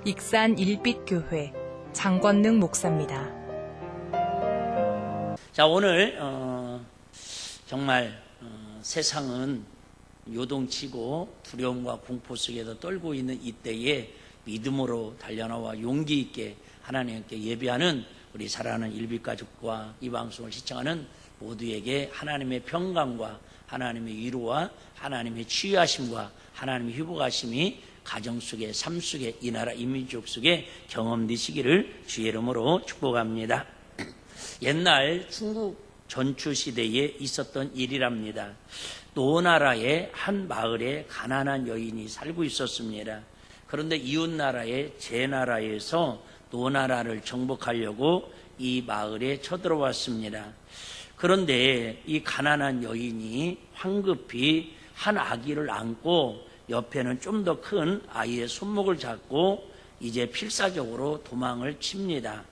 익산 일빛교회 장권능 목사입니다. 자, 오늘 정말 세상은 요동치고 두려움과 공포 속에서 떨고 있는 이때에 믿음으로 달려나와 용기 있게 하나님께 예배하는 우리 사랑하는 일빛가족과 이 방송을 시청하는 모두에게 하나님의 평강과 하나님의 위로와 하나님의 치유하심과 하나님의 회복하심이 가정 속에, 삶 속에, 이 나라 인민족 속에 경험되시기를 주의 이름으로 축복합니다. 옛날 중국 전투시대에 있었던 일이랍니다. 노나라의 한 마을에 가난한 여인이 살고 있었습니다. 그런데 이웃나라의 제나라에서 노나라를 정복하려고 이 마을에 쳐들어왔습니다. 그런데 이 가난한 여인이 황급히 한 아기를 안고 옆에는 좀 더 큰 아이의 손목을 잡고 이제 필사적으로 도망을 칩니다.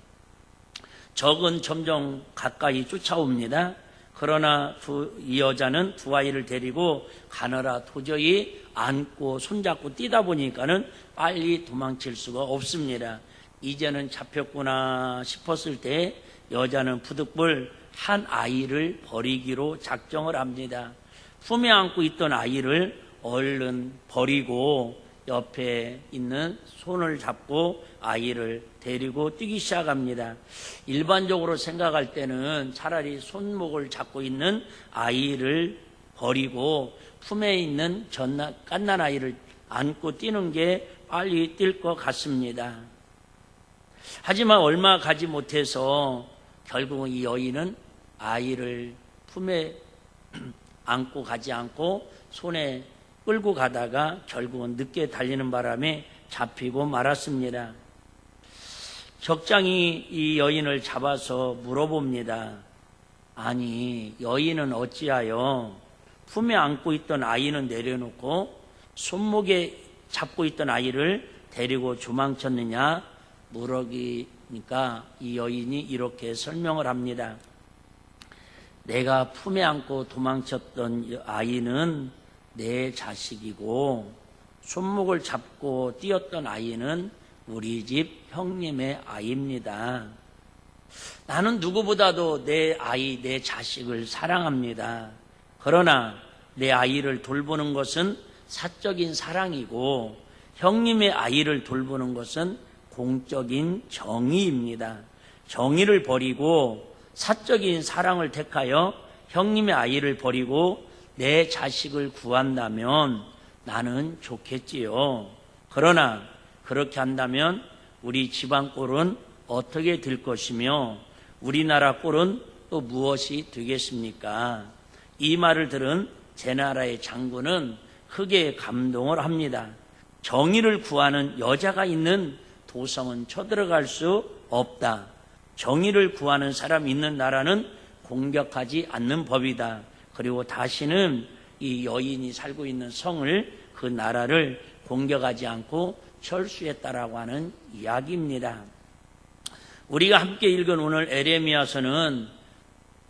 적은 점점 가까이 쫓아옵니다. 그러나 이 여자는 두 아이를 데리고 가느라 도저히 안고 손잡고 뛰다 보니까는 빨리 도망칠 수가 없습니다. 이제는 잡혔구나 싶었을 때 여자는 부득불 한 아이를 버리기로 작정을 합니다. 품에 안고 있던 아이를 얼른 버리고 옆에 있는 손을 잡고 아이를 데리고 뛰기 시작합니다. 일반적으로 생각할 때는 차라리 손목을 잡고 있는 아이를 버리고 품에 있는 갓난 아이를 안고 뛰는 게 빨리 뛸 것 같습니다. 하지만 얼마 가지 못해서 결국은 이 여인은 아이를 품에 안고 가지 않고 손에 끌고 가다가 결국은 늦게 달리는 바람에 잡히고 말았습니다. 적장이 이 여인을 잡아서 물어봅니다. 아니, 여인은 어찌하여 품에 안고 있던 아이는 내려놓고 손목에 잡고 있던 아이를 데리고 도망쳤느냐 물어보니까 이 여인이 이렇게 설명을 합니다. 내가 품에 안고 도망쳤던 아이는 내 자식이고 손목을 잡고 뛰었던 아이는 우리 집 형님의 아이입니다. 나는 누구보다도 내 아이, 내 자식을 사랑합니다. 그러나 내 아이를 돌보는 것은 사적인 사랑이고 형님의 아이를 돌보는 것은 공적인 정의입니다. 정의를 버리고 사적인 사랑을 택하여 형님의 아이를 버리고 내 자식을 구한다면 나는 좋겠지요. 그러나 그렇게 한다면 우리 집안 꼴은 어떻게 될 것이며 우리나라 꼴은 또 무엇이 되겠습니까? 이 말을 들은 제나라의 장군은 크게 감동을 합니다. 정의를 구하는 여자가 있는 도성은 쳐들어갈 수 없다. 정의를 구하는 사람이 있는 나라는 공격하지 않는 법이다. 그리고 다시는 이 여인이 살고 있는 성을, 그 나라를 공격하지 않고 철수했다라고 하는 이야기입니다. 우리가 함께 읽은 오늘 에레미야서는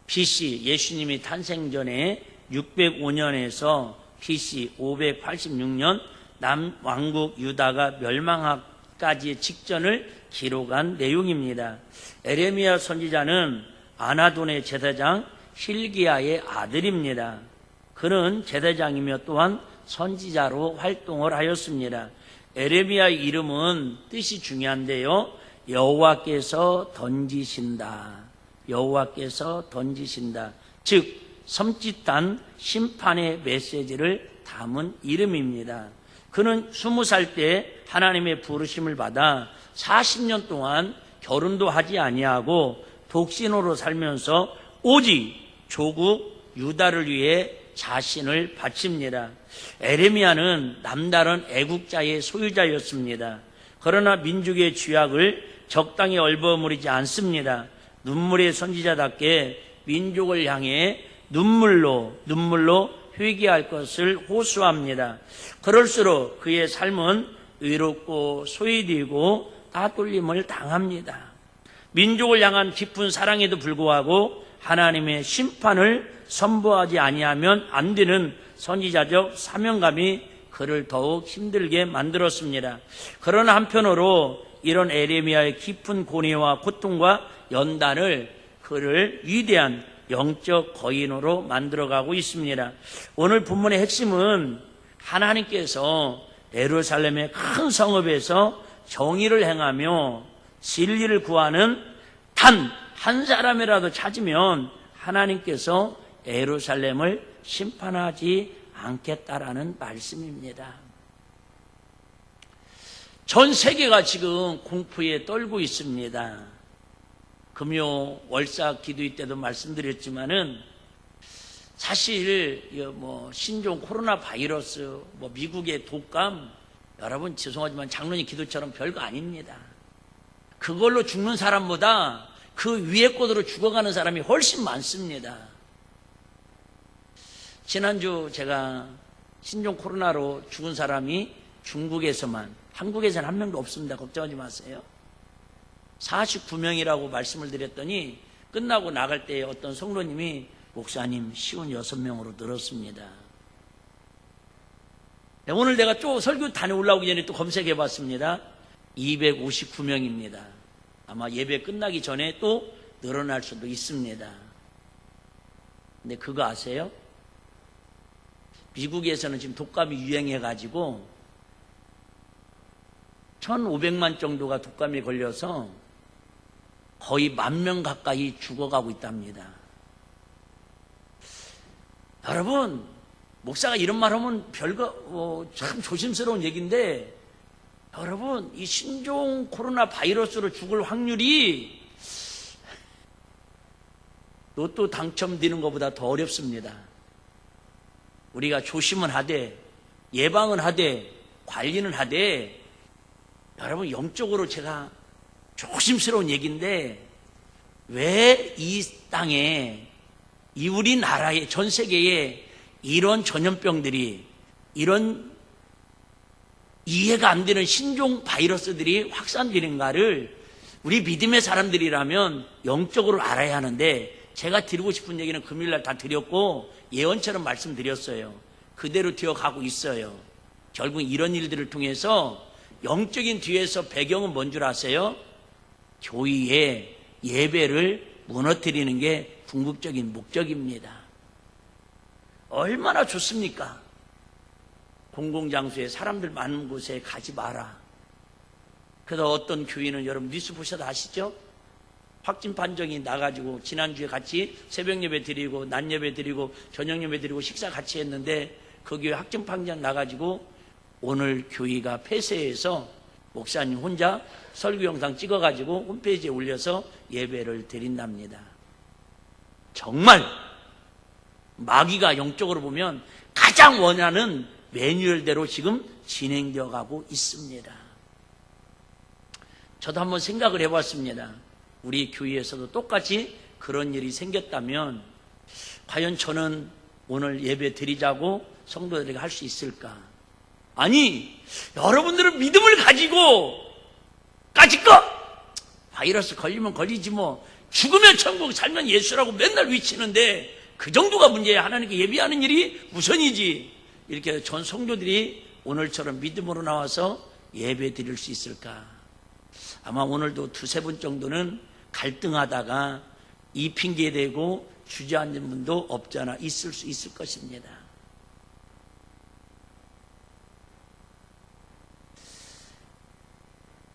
BC 예수님이 탄생 전에 605년에서 BC 586년 남왕국 유다가 멸망하기까지의 직전을 기록한 내용입니다. 에레미야 선지자는 아나돈의 제사장 hil기야의 아들입니다. 그는 제사장이며 또한 선지자로 활동을 하였습니다. 에레미야의 이름은 뜻이 중요한데요. 여호와께서 던지신다. 여호와께서 던지신다. 즉 섬찟한 심판의 메시지를 담은 이름입니다. 그는 20살 때 하나님의 부르심을 받아 40년 동안 결혼도 하지 아니하고 독신으로 살면서 오직 조국 유다를 위해 자신을 바칩니다. 에레미야는 남다른 애국자의 소유자였습니다. 그러나 민족의 죄악을 적당히 얼버무리지 않습니다. 눈물의 선지자답게 민족을 향해 눈물로 회개할 것을 호소합니다. 그럴수록 그의 삶은 외롭고 소외되고 따돌림을 당합니다. 민족을 향한 깊은 사랑에도 불구하고 하나님의 심판을 선포하지 아니하면 안 되는 선지자적 사명감이 그를 더욱 힘들게 만들었습니다. 그러나 한편으로 이런 에레미야의 깊은 고뇌와 고통과 연단을 그를 위대한 영적 거인으로 만들어가고 있습니다. 오늘 본문의 핵심은 하나님께서 예루살렘의 큰 성읍에서 정의를 행하며 진리를 구하는 단 한 사람이라도 찾으면 하나님께서 예루살렘을 심판하지 않겠다라는 말씀입니다. 전 세계가 지금 공포에 떨고 있습니다. 금요 월사 기도회 때도 말씀드렸지만은 사실 신종 코로나 바이러스, 미국의 독감, 여러분 죄송하지만 장로님 기도처럼 별거 아닙니다. 그걸로 죽는 사람보다 그 위에 곳으로 죽어가는 사람이 훨씬 많습니다. 지난주 제가 신종 코로나로 죽은 사람이 중국에서만, 한국에서는 한 명도 없습니다. 걱정하지 마세요. 49명이라고 말씀을 드렸더니 끝나고 나갈 때 어떤 성도님이 목사님 56명으로 늘었습니다. 오늘 내가 또 설교 다녀오려고 전에 또 검색해 봤습니다. 259명입니다. 아마 예배 끝나기 전에 또 늘어날 수도 있습니다. 근데 그거 아세요? 미국에서는 지금 독감이 유행해가지고 1,500만 정도가 독감에 걸려서 거의 10,000명 가까이 죽어가고 있답니다. 여러분, 목사가 이런 말 하면 별거 참 조심스러운 얘기인데, 여러분, 이 신종 코로나 바이러스로 죽을 확률이 로또 당첨되는 것보다 더 어렵습니다. 우리가 조심은 하되, 예방은 하되, 관리는 하되, 여러분 영적으로 제가 조심스러운 얘기인데, 왜 이 땅에, 이 우리나라에, 전 세계에 이런 전염병들이, 이런 이해가 안 되는 신종 바이러스들이 확산되는가를 우리 믿음의 사람들이라면 영적으로 알아야 하는데, 제가 드리고 싶은 얘기는 금요일날 다 드렸고 예언처럼 말씀드렸어요. 그대로 되어가고 있어요. 결국 이런 일들을 통해서 영적인 뒤에서 배경은 뭔 줄 아세요? 교회의 예배를 무너뜨리는 게 궁극적인 목적입니다. 얼마나 좋습니까? 공공장소에 사람들 많은 곳에 가지 마라. 그래서 어떤 교회는 여러분 뉴스 보셔도 아시죠? 확진 판정이 나가지고 지난주에 같이 새벽 예배 드리고 낮 예배 드리고 저녁 예배 드리고 식사 같이 했는데 그 교회 확진 판정 나가지고 오늘 교회가 폐쇄해서 목사님 혼자 설교 영상 찍어가지고 홈페이지에 올려서 예배를 드린답니다. 정말 마귀가 영적으로 보면 가장 원하는 매뉴얼대로 지금 진행되어 가고 있습니다. 저도 한번 생각을 해봤습니다. 우리 교회에서도 똑같이 그런 일이 생겼다면 과연 저는 오늘 예배 드리자고 성도들에게 할 수 있을까? 아니, 여러분들은 믿음을 가지고 까짓거 바이러스 걸리면 걸리지 뭐, 죽으면 천국, 살면 예수라고 맨날 외치는데 그 정도가 문제야. 하나님께 예배하는 일이 우선이지. 이렇게 전 성도들이 오늘처럼 믿음으로 나와서 예배 드릴 수 있을까? 아마 오늘도 두세 분 정도는 갈등하다가 이 핑계 대고 주저앉는 분도 없잖아 있을 수 있을 것입니다.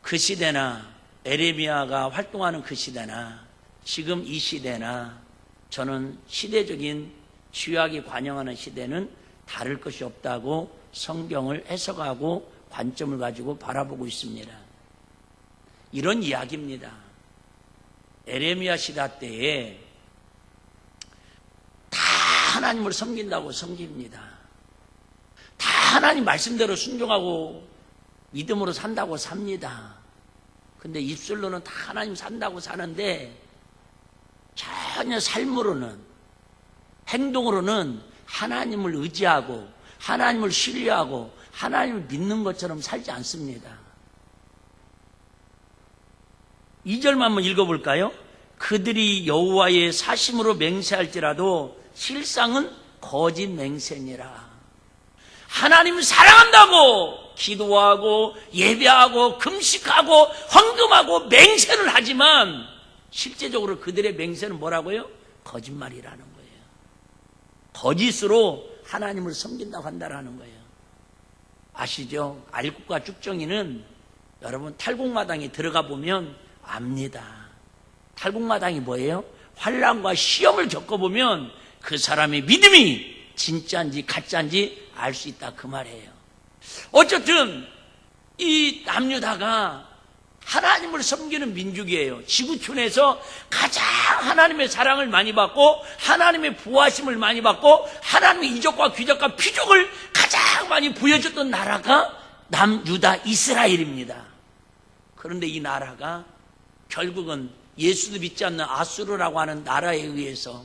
그 시대나 에레미야가 활동하는 그 시대나 지금 이 시대나 저는 시대적인 죄악이 관영하는 시대는 다를 것이 없다고 성경을 해석하고 관점을 가지고 바라보고 있습니다. 이런 이야기입니다. 에레미야 시대 때에 다 하나님을 섬긴다고 섬깁니다. 다 하나님 말씀대로 순종하고 믿음으로 산다고 삽니다. 근데 입술로는 다 하나님 산다고 사는데 전혀 삶으로는, 행동으로는 하나님을 의지하고 하나님을 신뢰하고 하나님을 믿는 것처럼 살지 않습니다. 2절만 한번 읽어볼까요? 그들이 여호와의 사심으로 맹세할지라도 실상은 거짓 맹세니라. 하나님을 사랑한다고 기도하고 예배하고 금식하고 헌금하고 맹세를 하지만 실제적으로 그들의 맹세는 뭐라고요? 거짓말이라는 거예요. 거짓으로 하나님을 섬긴다고 한다라는 거예요. 아시죠? 알국과 쭉정이는 여러분 탈곡마당에 들어가 보면 압니다. 탈곡마당이 뭐예요? 환난과 시험을 겪어보면 그 사람의 믿음이 진짜인지 가짜인지 알 수 있다 그 말이에요. 어쨌든 이 남유다가 하나님을 섬기는 민족이에요. 지구촌에서 가장 하나님의 사랑을 많이 받고 하나님의 부하심을 많이 받고 하나님의 이적과 귀적과 피적을 가장 많이 보여줬던 나라가 남유다 이스라엘입니다. 그런데 이 나라가 결국은 예수도 믿지 않는 아수르라고 하는 나라에 의해서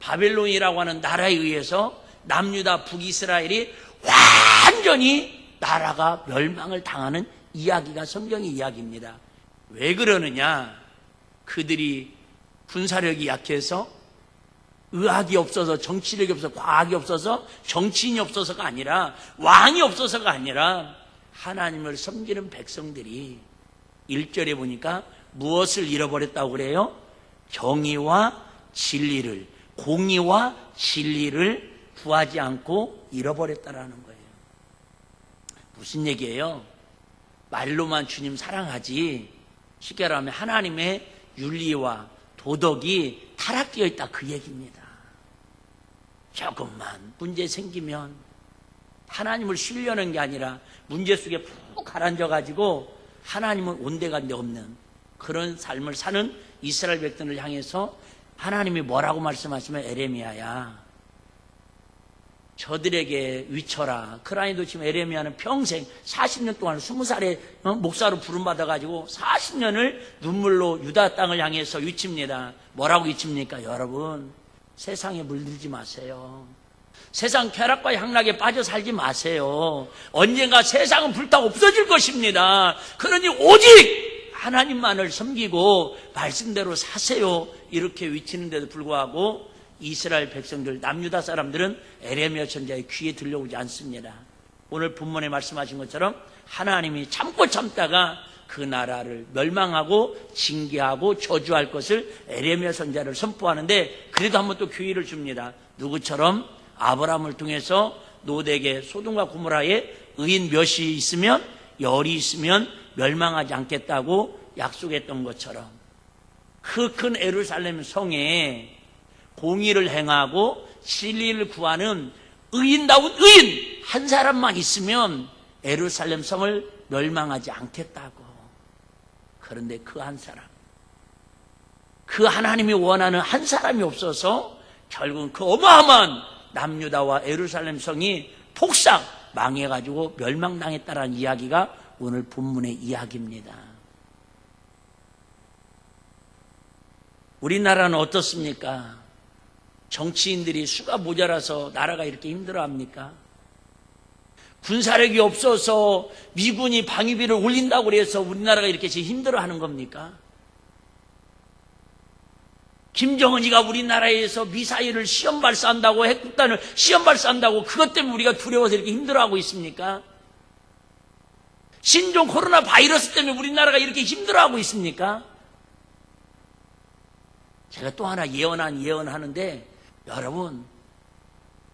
바벨론이라고 하는 나라에 의해서 남유다 북이스라엘이 완전히 나라가 멸망을 당하는 이야기가 성경의 이야기입니다. 왜 그러느냐? 그들이 군사력이 약해서 의학이 없어서 정치력이 없어서 과학이 없어서 정치인이 없어서가 아니라 왕이 없어서가 아니라 하나님을 섬기는 백성들이 1절에 보니까 무엇을 잃어버렸다고 그래요? 정의와 진리를, 공의와 진리를 구하지 않고 잃어버렸다라는 거예요. 무슨 얘기예요? 말로만 주님 사랑하지 쉽게 말하면 하나님의 윤리와 도덕이 타락되어 있다 그 얘기입니다. 조금만 문제 생기면 하나님을 쉬려는 게 아니라 문제 속에 푹 가라앉아가지고 하나님은 온데간데 없는 그런 삶을 사는 이스라엘 백성을 향해서 하나님이 뭐라고 말씀하시면 에레미야야 저들에게 위쳐라. 그라니도 지금 에레미야는 평생 40년 동안 20살에 목사로 부름받아가지고 40년을 눈물로 유다 땅을 향해서 위칩니다. 뭐라고 위칩니까? 여러분 세상에 물들지 마세요. 세상 쾌락과 향락에 빠져 살지 마세요. 언젠가 세상은 불타 없어질 것입니다. 그러니 오직 하나님만을 섬기고 말씀대로 사세요. 이렇게 위치는데도 불구하고 이스라엘 백성들, 남유다 사람들은 에레미야 선지자의 귀에 들려오지 않습니다. 오늘 본문에 말씀하신 것처럼 하나님이 참고 참다가 그 나라를 멸망하고 징계하고 저주할 것을 에레미야 선지자를 선포하는데 그래도 한번 또 기회를 줍니다. 누구처럼? 아브라함을 통해서 노대게 소돔과 고모라에 의인 몇이 있으면 열이 있으면 멸망하지 않겠다고 약속했던 것처럼 그 큰 예루살렘 성에 공의를 행하고 진리를 구하는 의인다운 의인 한 사람만 있으면 예루살렘 성을 멸망하지 않겠다고. 그런데 그 한 사람, 그 하나님이 원하는 한 사람이 없어서 결국은 그 어마어마한 남유다와 예루살렘 성이 폭삭 망해가지고 멸망당했다라는 이야기가 오늘 본문의 이야기입니다. 우리나라는 어떻습니까? 정치인들이 수가 모자라서 나라가 이렇게 힘들어합니까? 군사력이 없어서 미군이 방위비를 올린다고 해서 우리나라가 이렇게 지금 힘들어하는 겁니까? 김정은이가 우리나라에서 미사일을 시험 발사한다고 핵폭탄을 시험 발사한다고 그것 때문에 우리가 두려워서 이렇게 힘들어하고 있습니까? 신종 코로나 바이러스 때문에 우리나라가 이렇게 힘들어하고 있습니까? 제가 또 하나 예언하는데 여러분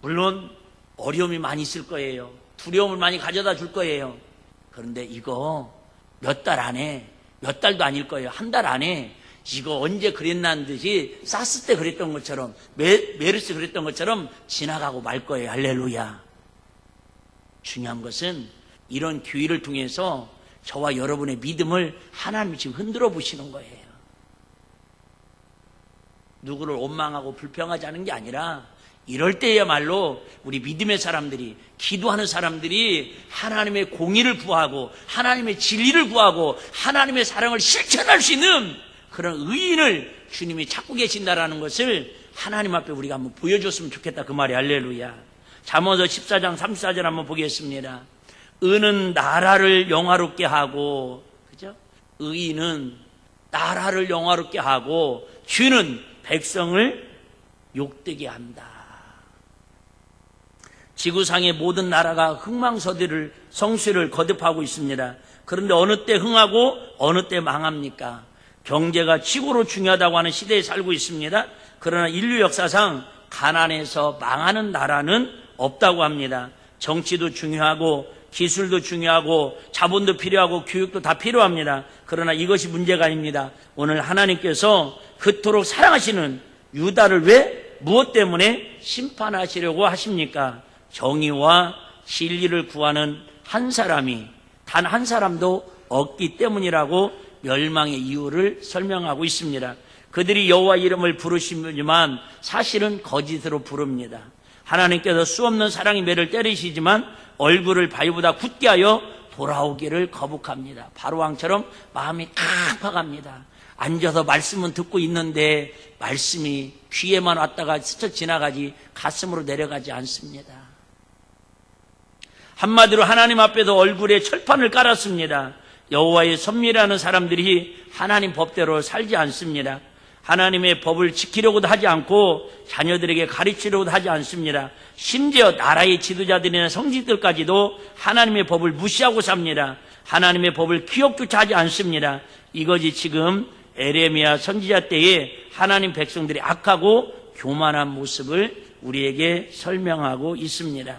물론 어려움이 많이 있을 거예요. 두려움을 많이 가져다 줄 거예요. 그런데 이거 몇 달 안에 몇 달도 아닐 거예요. 한 달 안에 이거 언제 그랬나는 듯이 사스 때 그랬던 것처럼 메르스 그랬던 것처럼 지나가고 말 거예요. 할렐루야. 중요한 것은 이런 기회를 통해서 저와 여러분의 믿음을 하나님이 지금 흔들어 보시는 거예요. 누구를 원망하고 불평하지 않은 게 아니라 이럴 때야말로 우리 믿음의 사람들이 기도하는 사람들이 하나님의 공의를 구하고 하나님의 진리를 구하고 하나님의 사랑을 실천할 수 있는 그런 의인을 주님이 찾고 계신다라는 것을 하나님 앞에 우리가 한번 보여줬으면 좋겠다 그 말이 할렐루야. 잠언서 14장 34절 한번 보겠습니다. 의는 나라를 영화롭게 하고 그죠? 의인은 나라를 영화롭게 하고 주는 백성을 욕되게 한다. 지구상의 모든 나라가 흥망서대를 성취를 거듭하고 있습니다. 그런데 어느 때 흥하고 어느 때 망합니까? 경제가 최고로 중요하다고 하는 시대에 살고 있습니다. 그러나 인류 역사상 가난해서 망하는 나라는 없다고 합니다. 정치도 중요하고 기술도 중요하고 자본도 필요하고 교육도 다 필요합니다. 그러나 이것이 문제가 아닙니다. 오늘 하나님께서 그토록 사랑하시는 유다를 왜 무엇 때문에 심판하시려고 하십니까? 정의와 진리를 구하는 한 사람이 단 한 사람도 없기 때문이라고 멸망의 이유를 설명하고 있습니다. 그들이 여호와 이름을 부르시지만 사실은 거짓으로 부릅니다. 하나님께서 수없는 사랑의 매를 때리시지만 얼굴을 바위보다 굳게 하여 돌아오기를 거북합니다. 바로왕처럼 마음이 팍팍합니다. 앉아서 말씀은 듣고 있는데 말씀이 귀에만 왔다가 스쳐 지나가지 가슴으로 내려가지 않습니다. 한마디로 하나님 앞에도 얼굴에 철판을 깔았습니다. 여호와의 선미라는 사람들이 하나님 법대로 살지 않습니다. 하나님의 법을 지키려고도 하지 않고 자녀들에게 가르치려고도 하지 않습니다. 심지어 나라의 지도자들이나 성직들까지도 하나님의 법을 무시하고 삽니다. 하나님의 법을 기억조차 하지 않습니다. 이것이 지금 에레미야 선지자 때에 하나님 백성들이 악하고 교만한 모습을 우리에게 설명하고 있습니다.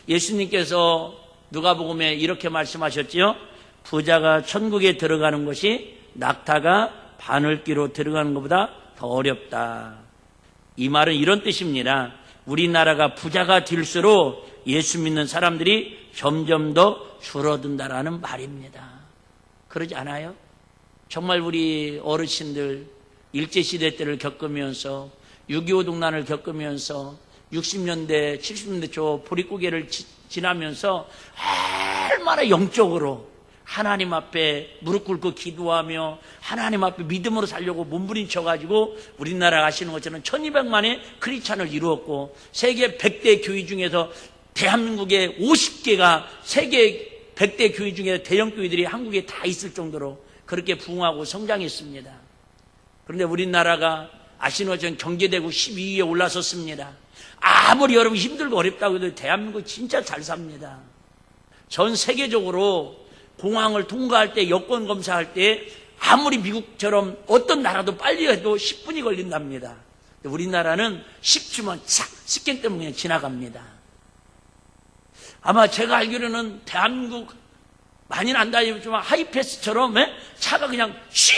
예수님께서 누가복음에 이렇게 말씀하셨지요. 부자가 천국에 들어가는 것이 낙타가 바늘기로 들어가는 것보다 더 어렵다. 이 말은 이런 뜻입니다. 우리나라가 부자가 될수록 예수 믿는 사람들이 점점 더 줄어든다라는 말입니다. 그러지 않아요? 정말 우리 어르신들 일제시대 때를 겪으면서 6.25 동란을 겪으면서 60년대 70년대 초 보릿고개를 지나면서 얼마나 영적으로 하나님 앞에 무릎 꿇고 기도하며 하나님 앞에 믿음으로 살려고 몸부림쳐가지고 우리나라 아시는 것처럼 1200만의 크리스찬을 이루었고 세계 100대 교회 중에서 대한민국에 50개가 세계 100대 교회 중에 대형 교회들이 한국에 다 있을 정도로 그렇게 부흥하고 성장했습니다. 그런데 우리나라가 아시는 것처럼 경제대국 12위에 올라섰습니다. 아무리 여러분 힘들고 어렵다고 해도 대한민국 진짜 잘 삽니다. 전 세계적으로 공항을 통과할 때 여권 검사할 때 아무리 미국처럼 어떤 나라도 빨리 해도 10분이 걸린답니다. 우리나라는 10주만 착 스캔 때문에 그냥 지나갑니다. 아마 제가 알기로는 대한민국 많이는 안 다니지만 하이패스처럼 차가 그냥 쉬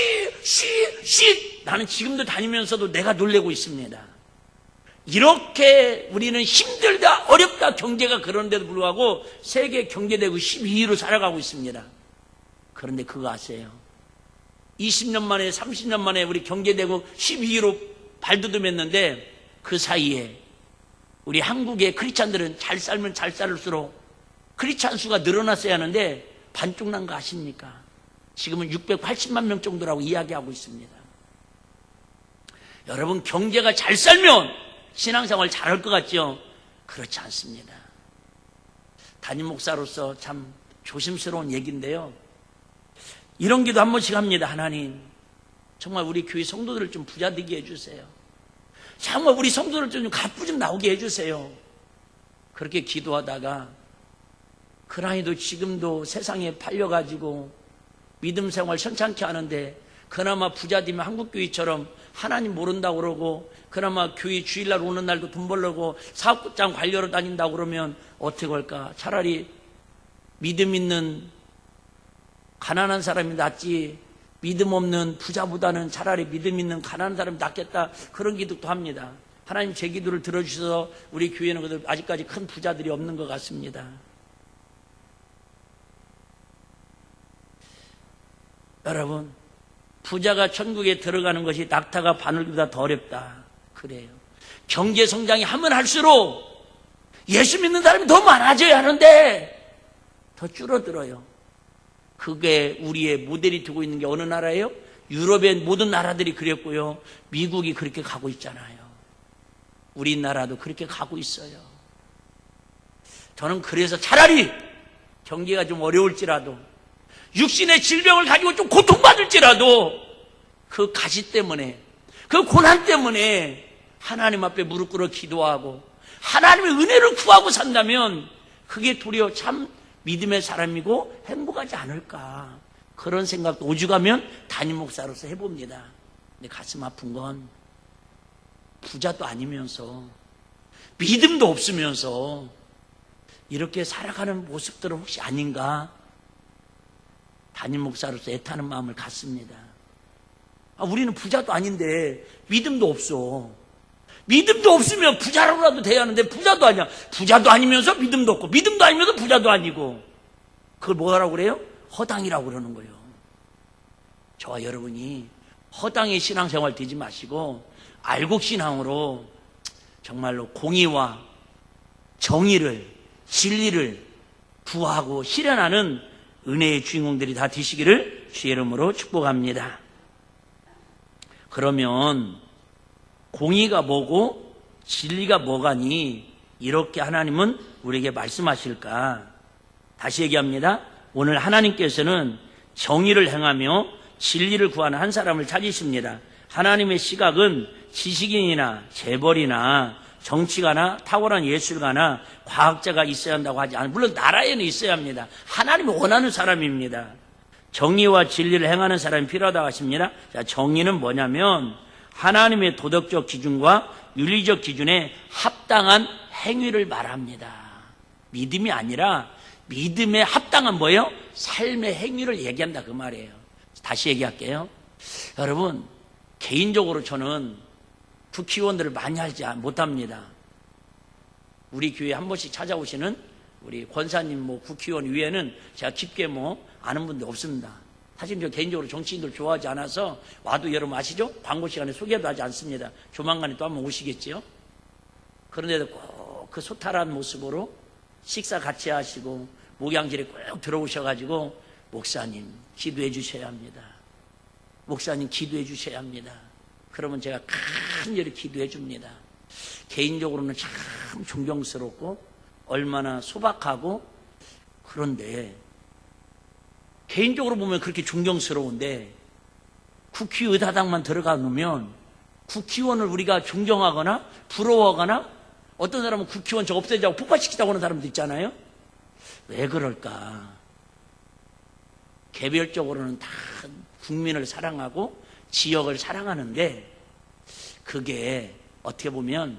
나는 지금도 다니면서도 내가 놀래고 있습니다. 이렇게 우리는 힘들다 어렵다 경제가 그런데도 불구하고 세계 경제대국 12위로 살아가고 있습니다. 그런데 그거 아세요? 20년 만에 30년 만에 우리 경제대국 12위로 발돋움했는데 그 사이에 우리 한국의 크리스찬들은 잘 살면 잘 살수록 크리스찬 수가 늘어났어야 하는데 반쪽 난 거 아십니까? 지금은 680만 명 정도라고 이야기하고 있습니다. 여러분 경제가 잘 살면 신앙생활 잘할 것 같죠? 그렇지 않습니다. 담임 목사로서 참 조심스러운 얘기인데요. 이런 기도 한 번씩 합니다. 하나님 정말 우리 교회 성도들을 좀 부자 되게 해주세요. 정말 우리 성도들 좀 갚고 좀 나오게 해주세요. 그렇게 기도하다가 그나이도 지금도 세상에 팔려가지고 믿음 생활 현찮게 하는데 그나마 부자 되면 한국교회처럼 하나님 모른다고 그러고 그나마 교회 주일날 오는 날도 돈 벌려고 사업장 관리하러 다닌다고 그러면 어떻게 할까? 차라리 믿음 있는 가난한 사람이 낫지 믿음 없는 부자보다는 차라리 믿음 있는 가난한 사람이 낫겠다. 그런 기도도 합니다. 하나님 제 기도를 들어주셔서 우리 교회는 아직까지 큰 부자들이 없는 것 같습니다. 여러분 부자가 천국에 들어가는 것이 낙타가 바늘보다 더 어렵다. 그래요. 경제 성장이 하면 할수록 예수 믿는 사람이 더 많아져야 하는데 더 줄어들어요. 그게 우리의 모델이 되고 있는 게 어느 나라예요? 유럽의 모든 나라들이 그랬고요. 미국이 그렇게 가고 있잖아요. 우리나라도 그렇게 가고 있어요. 저는 그래서 차라리 경제가 좀 어려울지라도 육신의 질병을 가지고 좀 고통받을지라도 그 가시 때문에 그 고난 때문에 하나님 앞에 무릎 꿇어 기도하고 하나님의 은혜를 구하고 산다면 그게 도리어 참 믿음의 사람이고 행복하지 않을까. 그런 생각도 오죽하면 담임 목사로서 해봅니다. 근데 가슴 아픈 건 부자도 아니면서 믿음도 없으면서 이렇게 살아가는 모습들은 혹시 아닌가? 담임 목사로서 애타는 마음을 갖습니다. 우리는 부자도 아닌데 믿음도 없어. 믿음도 없으면 부자라고라도 돼야 하는데 부자도 아니야. 부자도 아니면서 믿음도 없고 믿음도 아니면서 부자도 아니고 그걸 뭐라고 그래요? 허당이라고 그러는 거예요. 저와 여러분이 허당의 신앙생활 되지 마시고 알곡신앙으로 정말로 공의와 정의를 진리를 구하고 실현하는 은혜의 주인공들이 다 되시기를 주의 이름으로 축복합니다. 그러면 공의가 뭐고 진리가 뭐가니 이렇게 하나님은 우리에게 말씀하실까? 다시 얘기합니다. 오늘 하나님께서는 정의를 행하며 진리를 구하는 한 사람을 찾으십니다. 하나님의 시각은 지식인이나 재벌이나 정치가나 탁월한 예술가나 과학자가 있어야 한다고 하지 않아요. 물론 나라에는 있어야 합니다. 하나님이 원하는 사람입니다. 정의와 진리를 행하는 사람이 필요하다고 하십니다. 자, 정의는 뭐냐면 하나님의 도덕적 기준과 윤리적 기준에 합당한 행위를 말합니다. 믿음이 아니라 믿음에 합당한 뭐예요? 삶의 행위를 얘기한다 그 말이에요. 다시 얘기할게요. 여러분, 개인적으로 저는 국회의원들을 많이 알지 못합니다. 우리 교회에 한 번씩 찾아오시는 우리 권사님 국회의원 위에는 제가 깊게 아는 분들 없습니다. 사실 저 개인적으로 정치인들 좋아하지 않아서 와도 여러분 아시죠? 광고 시간에 소개도 하지 않습니다. 조만간에 또 한번 오시겠지요? 그런데도 꼭 그 소탈한 모습으로 식사 같이 하시고 목양실에 꼭 들어오셔가지고 목사님 기도해 주셔야 합니다. 목사님 기도해 주셔야 합니다. 그러면 제가 간절히 기도해 줍니다. 개인적으로는 참 존경스럽고 얼마나 소박하고 그런데 개인적으로 보면 그렇게 존경스러운데 국회의사당만 들어가 놓으면 국회의원을 우리가 존경하거나 부러워하거나 어떤 사람은 국회의원 저 없애자고 폭파시키자고 하는 사람도 있잖아요. 왜 그럴까? 개별적으로는 다 국민을 사랑하고 지역을 사랑하는데 그게 어떻게 보면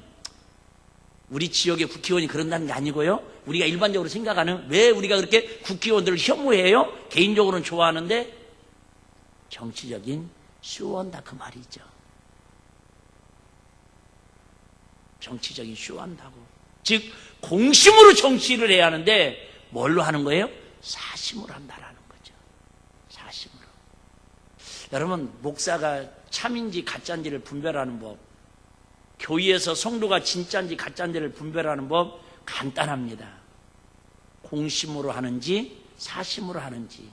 우리 지역의 국회의원이 그런다는 게 아니고요. 우리가 일반적으로 생각하는 왜 우리가 그렇게 국회의원들을 혐오해요? 개인적으로는 좋아하는데 정치적인 쇼한다 그 말이죠. 정치적인 쇼한다고. 즉 공심으로 정치를 해야 하는데 뭘로 하는 거예요? 사심으로 한다라는 거죠. 사심으로. 여러분 목사가 참인지 가짜인지를 분별하는 법, 교회에서 성도가 진짜인지 가짜인지를 분별하는 법 간단합니다. 공심으로 하는지 사심으로 하는지.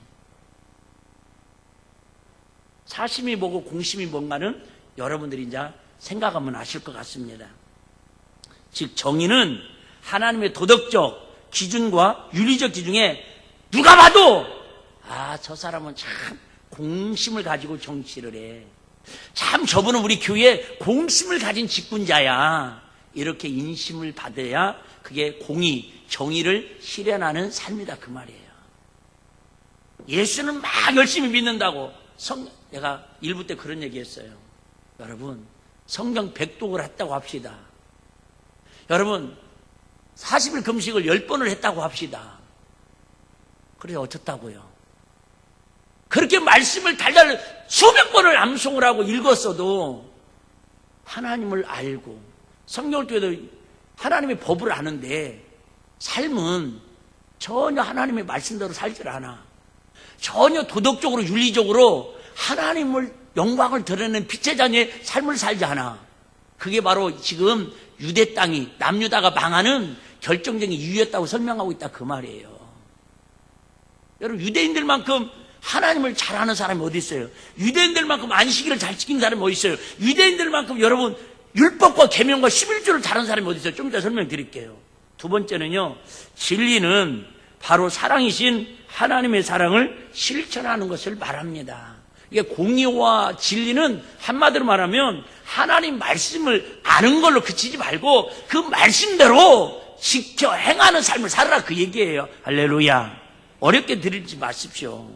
사심이 뭐고 공심이 뭔가는 여러분들이 이제 생각하면 아실 것 같습니다. 즉 정의는 하나님의 도덕적 기준과 윤리적 기준에 누가 봐도 저 사람은 참 공심을 가지고 정치를 해. 참 저분은 우리 교회에 공심을 가진 직분자야. 이렇게 인심을 받아야 그게 공의, 정의를 실현하는 삶이다 그 말이에요. 예수는 막 열심히 믿는다고 내가 일부 때 그런 얘기했어요. 여러분 성경 100독을 했다고 합시다. 여러분 40일 금식을 10번을 했다고 합시다. 그래서 어쩌다고요? 그렇게 말씀을 달달 수백 번을 암송을 하고 읽었어도 하나님을 알고 성경을 통해서 하나님의 법을 아는데 삶은 전혀 하나님의 말씀대로 살질 않아. 전혀 도덕적으로 윤리적으로 하나님을 영광을 드러내는 빛의 자녀의 삶을 살지 않아. 그게 바로 지금 유대 땅이 남유다가 망하는 결정적인 이유였다고 설명하고 있다 그 말이에요. 여러분 유대인들만큼 하나님을 잘 아는 사람이 어디 있어요? 유대인들만큼 안식일을 잘 지키는 사람이 어디 있어요? 유대인들만큼 여러분 율법과 계명과 11조를 잘 아는 사람이 어디 있어요? 좀 이따 설명드릴게요. 두 번째는요, 진리는 바로 사랑이신 하나님의 사랑을 실천하는 것을 말합니다. 이게 공의와 진리는 한마디로 말하면 하나님 말씀을 아는 걸로 그치지 말고 그 말씀대로 지켜 행하는 삶을 살아라, 그 얘기예요. 할렐루야. 어렵게 들이지 마십시오.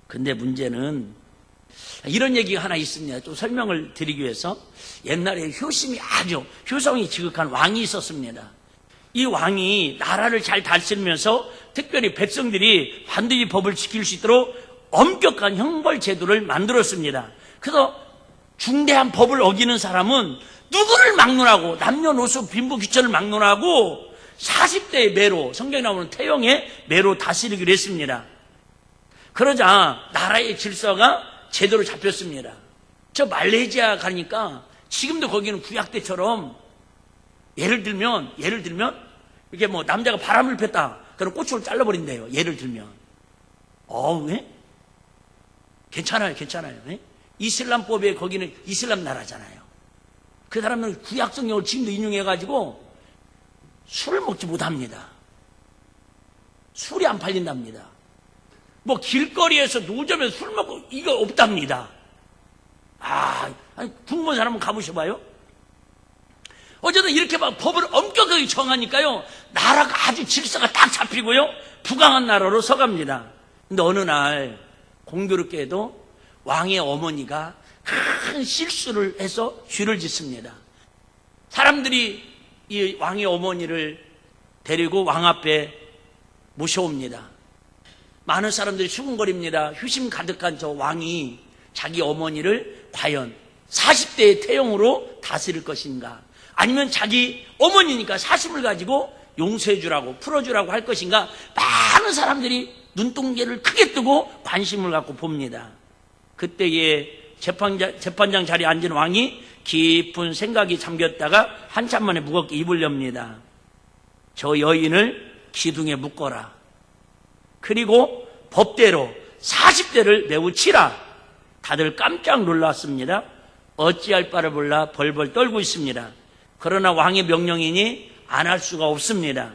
근데 문제는 이런 얘기가 하나 있습니다. 좀 설명을 드리기 위해서. 옛날에 효성이 지극한 왕이 있었습니다. 이 왕이 나라를 잘 다스리면서 특별히 백성들이 반드시 법을 지킬 수 있도록 엄격한 형벌 제도를 만들었습니다. 그래서 중대한 법을 어기는 사람은 누구를 막론하고, 남녀노소 빈부귀천을 막론하고 40대의 매로, 성경에 나오는 태형의 매로 다스리기로 했습니다. 그러자 나라의 질서가 제대로 잡혔습니다. 저 말레이시아 가니까 지금도 거기는 구약 때처럼 예를 들면 이게 뭐 남자가 바람을 폈다, 그럼 꼬추를 잘라버린대요. 예를 들면. 왜? 괜찮아요. 예? 이슬람법에 거기는 이슬람 나라잖아요. 그 사람은 구약 성경을 지금도 인용해가지고 술을 먹지 못합니다. 술이 안 팔린답니다. 뭐 길거리에서 노점에서 술 먹고 이거 없답니다. 아니 궁금한 사람은 가보셔봐요. 어쨌든 이렇게 막 법을 엄격하게 정하니까요, 나라가 아주 질서가 딱 잡히고요, 부강한 나라로 서갑니다. 근데 어느 날 공교롭게도 왕의 어머니가 큰 실수를 해서 죄를 짓습니다. 사람들이 이 왕의 어머니를 데리고 왕 앞에 모셔옵니다. 많은 사람들이 수군거립니다. 효심 가득한 저 왕이 자기 어머니를 과연 40대의 태형으로 다스릴 것인가, 아니면 자기 어머니니까 사심을 가지고 용서해주라고, 풀어주라고 할 것인가. 많은 사람들이 눈동자를 크게 뜨고 관심을 갖고 봅니다. 그때에 재판장 자리에 앉은 왕이 깊은 생각이 잠겼다가 한참 만에 무겁게 입을 엽니다. 저 여인을 기둥에 묶어라. 그리고 법대로 40대를 매우 치라. 다들 깜짝 놀랐습니다. 어찌할 바를 몰라 벌벌 떨고 있습니다. 그러나 왕의 명령이니 안 할 수가 없습니다.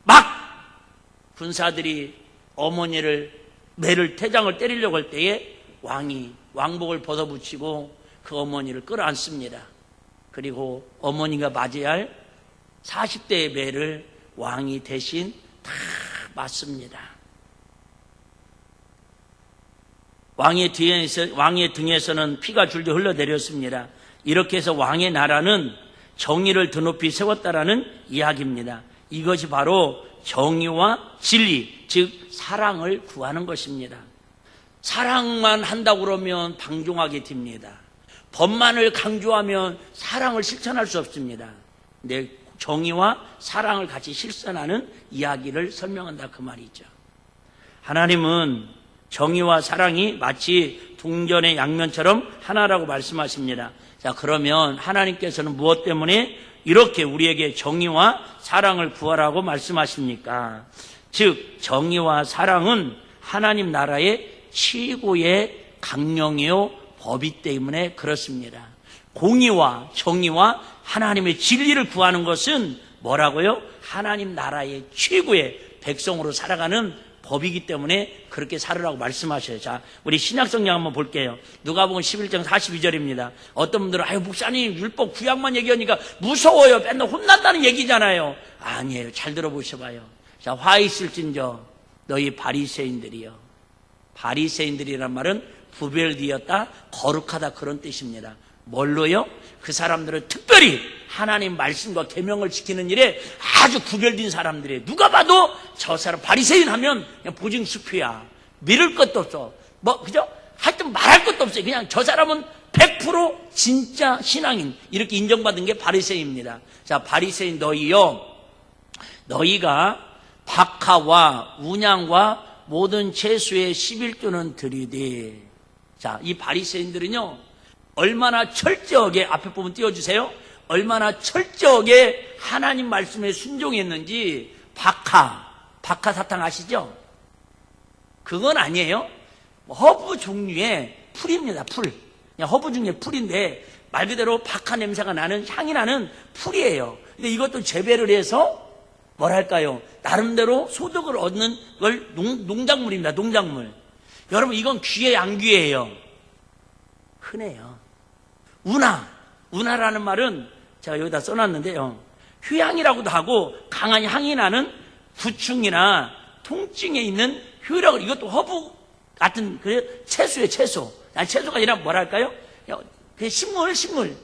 막 군사들이 어머니를 매를 태장을 때리려고 할 때에 왕이 왕복을 벗어붙이고 그 어머니를 끌어안습니다. 그리고 어머니가 맞아야 할 40대의 매를 왕이 대신 다 맞습니다. 왕의 등에서는 피가 줄줄 흘러내렸습니다. 이렇게 해서 왕의 나라는 정의를 드높이 세웠다라는 이야기입니다. 이것이 바로 정의와 진리, 즉 사랑을 구하는 것입니다. 사랑만 한다고 그러면 방종하게 됩니다. 법만을 강조하면 사랑을 실천할 수 없습니다. 근데 정의와 사랑을 같이 실천하는 이야기를 설명한다, 그 말이죠. 하나님은 정의와 사랑이 마치 동전의 양면처럼 하나라고 말씀하십니다. 자, 그러면 하나님께서는 무엇 때문에 이렇게 우리에게 정의와 사랑을 구하라고 말씀하십니까? 즉 정의와 사랑은 하나님 나라의 최고의 강령이요 법이 때문에 그렇습니다. 공의와 정의와 하나님의 진리를 구하는 것은 뭐라고요? 하나님 나라의 최고의 백성으로 살아가는 법이기 때문에 그렇게 살으라고 말씀하셔요. 자, 우리 신약성경 한번 볼게요. 누가복음 11장 42절입니다. 어떤 분들은 목사님 율법 구약만 얘기하니까 무서워요, 맨날 혼난다는 얘기잖아요. 아니에요. 잘 들어보셔봐요. 자, 화 있을진저 너희 바리새인들이요. 바리새인들이란 말은 부벨되었다, 거룩하다, 그런 뜻입니다. 뭘로요? 그 사람들은 특별히 하나님 말씀과 계명을 지키는 일에 아주 구별된 사람들이에요. 누가 봐도 저 사람 바리새인 하면 그냥 보증수표야. 믿을 것도 없어. 그죠? 하여튼 말할 것도 없어요. 그냥 저 사람은 100% 진짜 신앙인, 이렇게 인정받은 게 바리새인입니다. 자, 바리새인 너희요, 너희가 박하와 운양과 모든 채소의 11조는 드리되. 자, 이 바리새인들은요 얼마나 철저하게, 앞에 보면 띄워주세요. 얼마나 철저하게 하나님 말씀에 순종했는지. 박하 사탕 아시죠? 그건 아니에요. 허브 종류의 풀입니다. 풀. 그냥 허브 중에 풀인데 말 그대로 박하 냄새가 나는, 향이 나는 풀이에요. 근데 이것도 재배를 해서 뭐랄까요, 나름대로 소득을 얻는 걸 농작물입니다. 농작물. 여러분 이건 귀해 안 귀해요? 흔해요. 운하라는 말은 제가 여기다 써놨는데요. 휴양이라고도 하고 강한 향이 나는 부충이나 통증에 있는 효력을, 이것도 허브 같은 그 채소예요. 채소. 아니 채소가 아니라 뭐랄까요? 그냥 식물.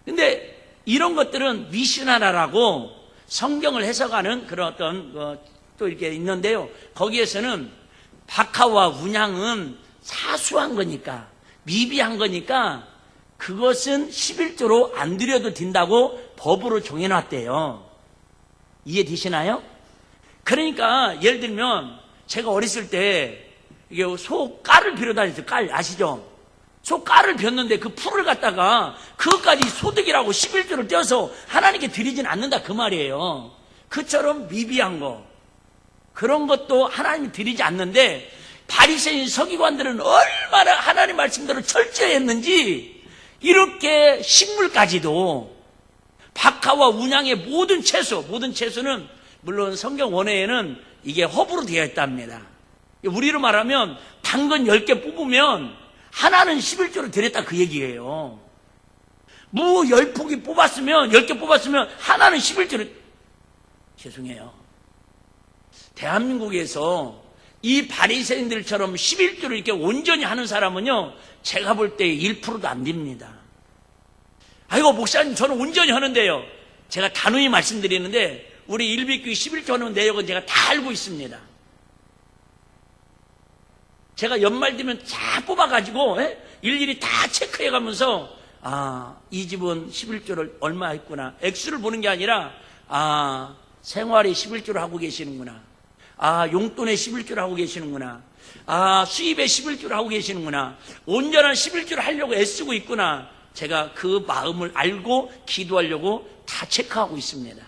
근데 이런 것들은 미슈나라라고 성경을 해석하는 그런 어떤 또 이렇게 있는데요. 거기에서는 박하와 운양은 사소한 거니까, 미비한 거니까 그것은 11조로 안 드려도 된다고 법으로 정해놨대요. 이해되시나요? 그러니까 예를 들면 제가 어렸을 때 이게 소 깔을 빌어 다녔어요. 깔 아시죠? 소 깔을 폈는데 그 풀을 갖다가 그것까지 소득이라고 11조를 떼어서 하나님께 드리진 않는다 그 말이에요. 그처럼 미비한 거, 그런 것도 하나님이 드리지 않는데 바리새인 서기관들은 얼마나 하나님 말씀대로 철저히 했는지 이렇게 식물까지도 박하와 운양의 모든 채소는 물론 성경 원어에는 이게 허브로 되어 있답니다. 우리로 말하면 당근 10개 뽑으면 하나는 11조를 드렸다 그 얘기예요. 무 10포기 뽑았으면 10개 뽑았으면 하나는 11조를, 죄송해요. 대한민국에서 이 바리새인들처럼 11조를 이렇게 온전히 하는 사람은요, 제가 볼 때 1%도 안 됩니다. 아이고 목사님 저는 온전히 하는데요. 제가 단호히 말씀드리는데 우리 일비교회 11조 하는 내역은 제가 다 알고 있습니다. 제가 연말 되면 다 뽑아가지고 일일이 다 체크해가면서 이 집은 11조를 얼마 했구나, 액수를 보는 게 아니라 생활에 11조를 하고 계시는구나, 용돈에 11조를 하고 계시는구나, 수입에 11조를 하고 계시는구나, 온전한 11조를 하려고 애쓰고 있구나, 제가 그 마음을 알고 기도하려고 다 체크하고 있습니다.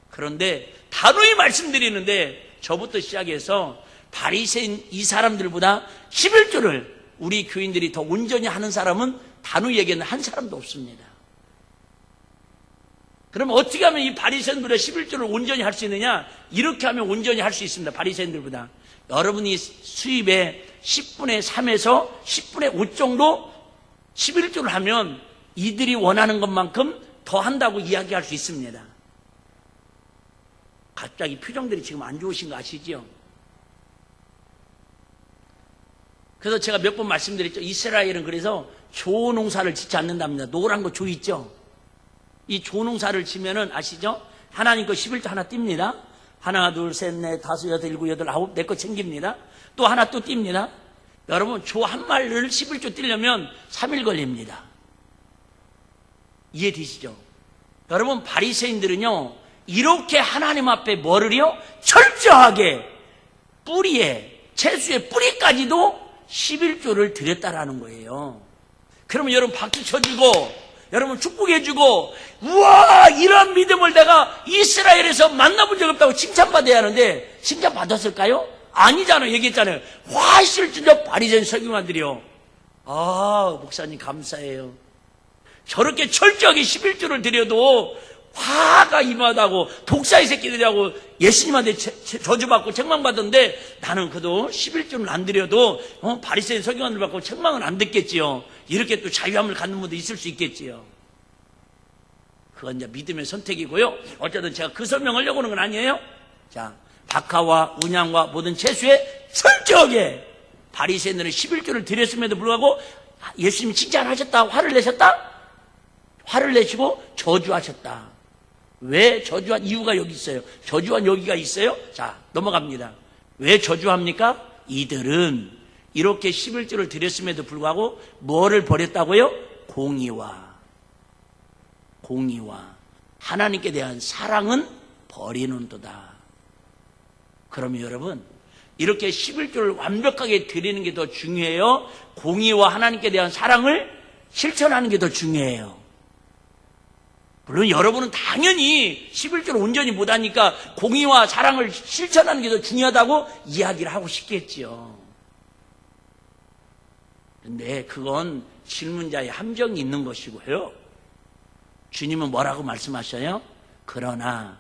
그런데 단호히 말씀드리는데 저부터 시작해서 바리새인 이 사람들보다 11조를 우리 교인들이 더 온전히 하는 사람은 단호히 얘기하는 한 사람도 없습니다. 그러면 어떻게 하면 이 바리새인들보다 11조를 온전히 할 수 있느냐? 이렇게 하면 온전히 할 수 있습니다. 바리새인들보다. 여러분이 수입의 10분의 3에서 10분의 5 정도 11조를 하면 이들이 원하는 것만큼 더 한다고 이야기할 수 있습니다. 갑자기 표정들이 지금 안 좋으신 거 아시죠? 그래서 제가 몇 번 말씀드렸죠. 이스라엘은 그래서 조농사를 짓지 않는답니다. 노란 거 조 있죠? 이 조농사를 지면은 아시죠? 하나님 거 11조 하나 띱니다. 하나, 둘, 셋, 넷, 다섯, 여덟, 일곱, 여덟, 아홉, 내 거 챙깁니다. 또 하나 또 띱니다. 여러분, 조 한 마리를 11조 띄려면 3일 걸립니다. 이해되시죠? 여러분, 바리새인들은요, 이렇게 하나님 앞에 뭐를요? 철저하게 뿌리에, 채수의 뿌리까지도 11조를 드렸다라는 거예요. 그러면 여러분 박수 쳐주고, 여러분 축복해주고, 우와, 이런 믿음을 내가 이스라엘에서 만나본 적 없다고 칭찬받아야 하는데, 칭찬받았을까요? 아니잖아요. 얘기했잖아요. 화실주적 바리새인 서기관들이요. 목사님 감사해요. 저렇게 철저하게 11조를 드려도 화가 임하다고 독사의 새끼들이라고 예수님한테 저주받고 책망받던데 나는 그도 11조는 안 드려도 바리새인 서기관들 받고 책망은 안 듣겠지요. 이렇게 또 자유함을 갖는 분도 있을 수 있겠지요. 그건 이제 믿음의 선택이고요. 어쨌든 제가 그 설명하려고 하는 건 아니에요. 자, 박하와 운양과 모든 채수에 철저하게 바리새인들은 11조를 드렸음에도 불구하고 예수님이 칭찬하셨다, 화를 내셨다? 화를 내시고 저주하셨다. 왜 저주한 이유가 여기 있어요. 저주한 여기가 있어요. 자, 넘어갑니다. 왜 저주합니까? 이들은 이렇게 11조를 드렸음에도 불구하고 뭐를 버렸다고요? 공의와 하나님께 대한 사랑은 버리는도다. 그러면 여러분, 이렇게 11조를 완벽하게 드리는 게 더 중요해요? 공의와 하나님께 대한 사랑을 실천하는 게 더 중요해요? 물론 여러분은 당연히 11조를 온전히 못하니까 공의와 사랑을 실천하는 게 더 중요하다고 이야기를 하고 싶겠지요. 근데 그건 질문자의 함정이 있는 것이고요. 주님은 뭐라고 말씀하셔요? 그러나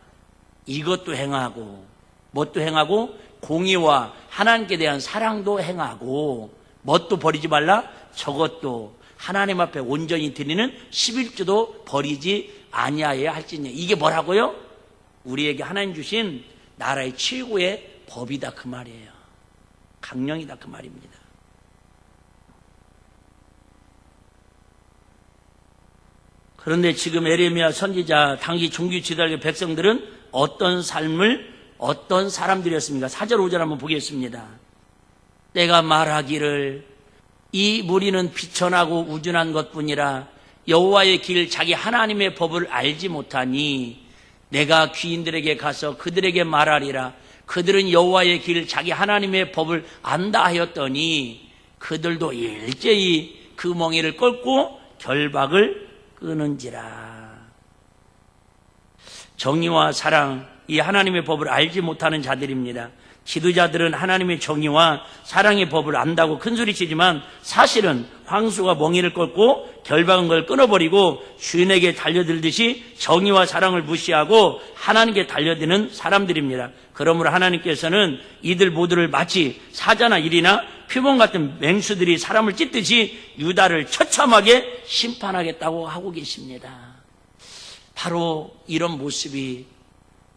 이것도 행하고 뭣도 행하고 공의와 하나님께 대한 사랑도 행하고 뭣도 버리지 말라? 저것도 하나님 앞에 온전히 드리는 11조도 버리지 아니하여야 할지니. 이게 뭐라고요? 우리에게 하나님 주신 나라의 최고의 법이다 그 말이에요. 강령이다 그 말입니다. 그런데 지금 에레미야 선지자 당시 종교 지도자의 백성들은 어떤 삶을 어떤 사람들이었습니까? 4절 5절 한번 보겠습니다. 내가 말하기를 이 무리는 비천하고 우준한 것뿐이라 여호와의 길 자기 하나님의 법을 알지 못하니 내가 귀인들에게 가서 그들에게 말하리라. 그들은 여호와의 길 자기 하나님의 법을 안다 하였더니 그들도 일제히 그 멍에를 꺾고 결박을 끄는지라. 정의와 사랑, 이 하나님의 법을 알지 못하는 자들입니다. 지도자들은 하나님의 정의와 사랑의 법을 안다고 큰소리치지만 사실은 황수가 멍에를 꺾고 결박한 걸 끊어버리고 주인에게 달려들듯이 정의와 사랑을 무시하고 하나님께 달려드는 사람들입니다. 그러므로 하나님께서는 이들 모두를 마치 사자나 일이나 표범 같은 맹수들이 사람을 찢듯이 유다를 처참하게 심판하겠다고 하고 계십니다. 바로 이런 모습이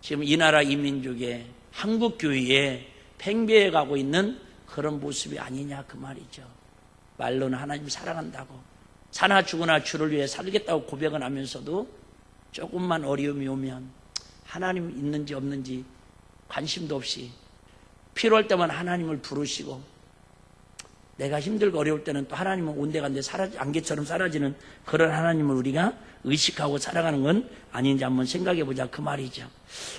지금 이 나라 이 민족의 한국교회에 팽배해 가고 있는 그런 모습이 아니냐 그 말이죠. 말로는 하나님 사랑한다고 사나 죽으나 주를 위해 살겠다고 고백은 하면서도 조금만 어려움이 오면 하나님 있는지 없는지 관심도 없이 필요할 때만 하나님을 부르시고 내가 힘들고 어려울 때는 또 하나님은 온데간데 안개처럼 사라지는 그런 하나님을 우리가 의식하고 살아가는 건 아닌지 한번 생각해 보자 그 말이죠.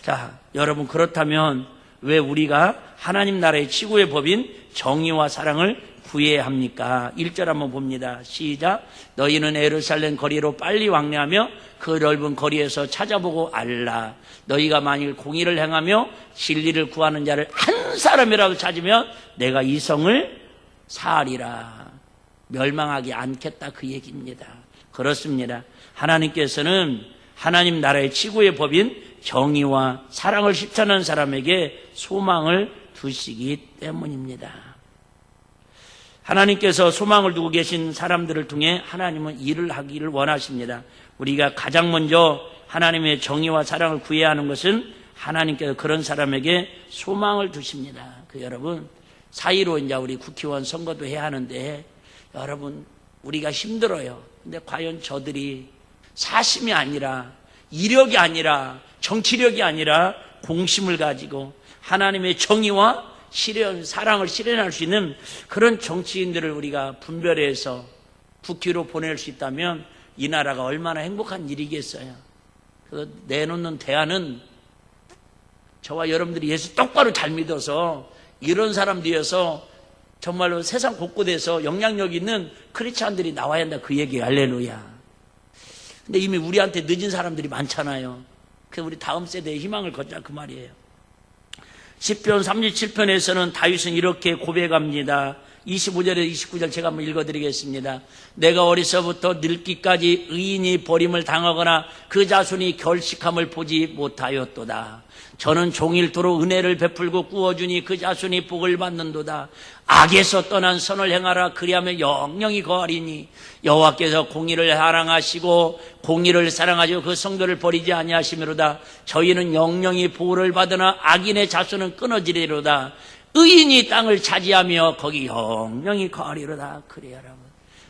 자, 여러분 그렇다면 왜 우리가 하나님 나라의 최고의 법인 정의와 사랑을 구해야 합니까? 1절 한번 봅니다. 시작. 너희는 예루살렘 거리로 빨리 왕래하며 그 넓은 거리에서 찾아보고 알라. 너희가 만일 공의를 행하며 진리를 구하는 자를 한 사람이라도 찾으면 내가 이 성을 사하리라. 멸망하지 않겠다 그 얘기입니다. 그렇습니다. 하나님께서는 하나님 나라의 최고의 법인 정의와 사랑을 실천하는 사람에게 소망을 두시기 때문입니다. 하나님께서 소망을 두고 계신 사람들을 통해 하나님은 일을 하기를 원하십니다. 우리가 가장 먼저 하나님의 정의와 사랑을 구해야 하는 것은 하나님께서 그런 사람에게 소망을 두십니다. 여러분 4.15 이제 우리 국회의원 선거도 해야 하는데 여러분 우리가 힘들어요. 근데 과연 저들이 사심이 아니라 이력이 아니라 정치력이 아니라 공심을 가지고 하나님의 정의와 사랑을 실현할 수 있는 그런 정치인들을 우리가 분별해서 국회로 보낼 수 있다면 이 나라가 얼마나 행복한 일이겠어요. 그 내놓는 대안은 저와 여러분들이 예수 똑바로 잘 믿어서 이런 사람들이어서 정말로 세상 곳곳에서 영향력 있는 크리스찬들이 나와야 한다 그 얘기예요. 할렐루야. 근데 이미 우리한테 늦은 사람들이 많잖아요. 그래서 우리 다음 세대의 희망을 걷자 그 말이에요. 시편 37편에서는 다윗은 이렇게 고백합니다. 25절에서 29절 제가 한번 읽어드리겠습니다. 내가 어려서부터 늙기까지 의인이 버림을 당하거나 그 자손이 결식함을 보지 못하였도다. 저는 종일토록 은혜를 베풀고 꾸어주니 그 자손이 복을 받는도다. 악에서 떠난 선을 행하라. 그리하면 영영이 거하리니 여호와께서 공의를 사랑하시고 공의를 사랑하시고 그 성도를 버리지 아니하시미로다. 저희는 영영이 보호를 받으나 악인의 자손은 끊어지리로다. 의인이 땅을 차지하며 거기 영영이 거하리로다. 그래요 여러분.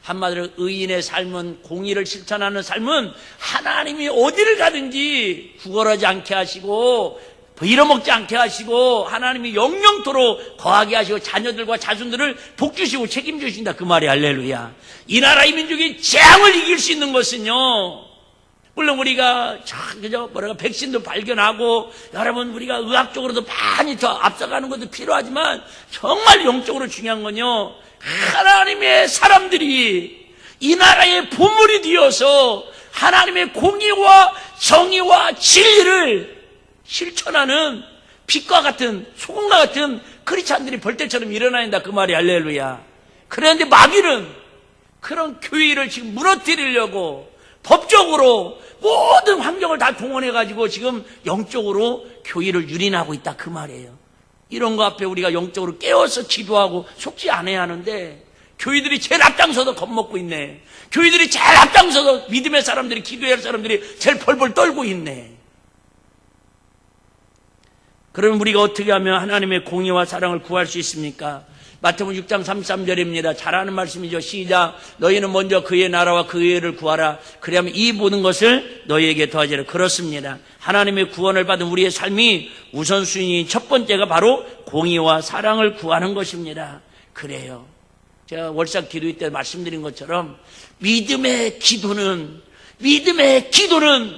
한마디로 의인의 삶은 공의를 실천하는 삶은 하나님이 어디를 가든지 구걸하지 않게 하시고 빌어먹지 않게 하시고 하나님이 영영토록 거하게 하시고 자녀들과 자손들을 복주시고 책임주신다 그 말이 할렐루야. 이 나라 이 민족이 재앙을 이길 수 있는 것은요 물론 우리가 그저 백신도 발견하고 여러분 우리가 의학적으로도 많이 더 앞서가는 것도 필요하지만 정말 영적으로 중요한 건요 하나님의 사람들이 이 나라의 보물이 되어서 하나님의 공의와 정의와 진리를 실천하는 빛과 같은 소금과 같은 크리스찬들이 벌떼처럼 일어나야 한다 그 말이 할렐루야. 그런데 마귀는 그런 교회를 지금 무너뜨리려고 법적으로 모든 환경을 다 동원해가지고 지금 영적으로 교회를 유린하고 있다 그 말이에요. 이런 거 앞에 우리가 영적으로 깨어서 기도하고 속지 않아야 하는데 교회들이 제일 앞장서서 겁먹고 있네. 교회들이 제일 앞장서서 믿음의 사람들이, 기도해야 할 사람들이 제일 벌벌 떨고 있네. 그러면 우리가 어떻게 하면 하나님의 공의와 사랑을 구할 수 있습니까? 마태복음 6장 33절입니다. 잘 아는 말씀이죠. 시작. 너희는 먼저 그의 나라와 그의 의를 구하라. 그리하면 이 모든 것을 너희에게 더하리라. 그렇습니다. 하나님의 구원을 받은 우리의 삶이 우선순위 첫 번째가 바로 공의와 사랑을 구하는 것입니다. 그래요. 제가 월삭 기도회 때 말씀드린 것처럼 믿음의 기도는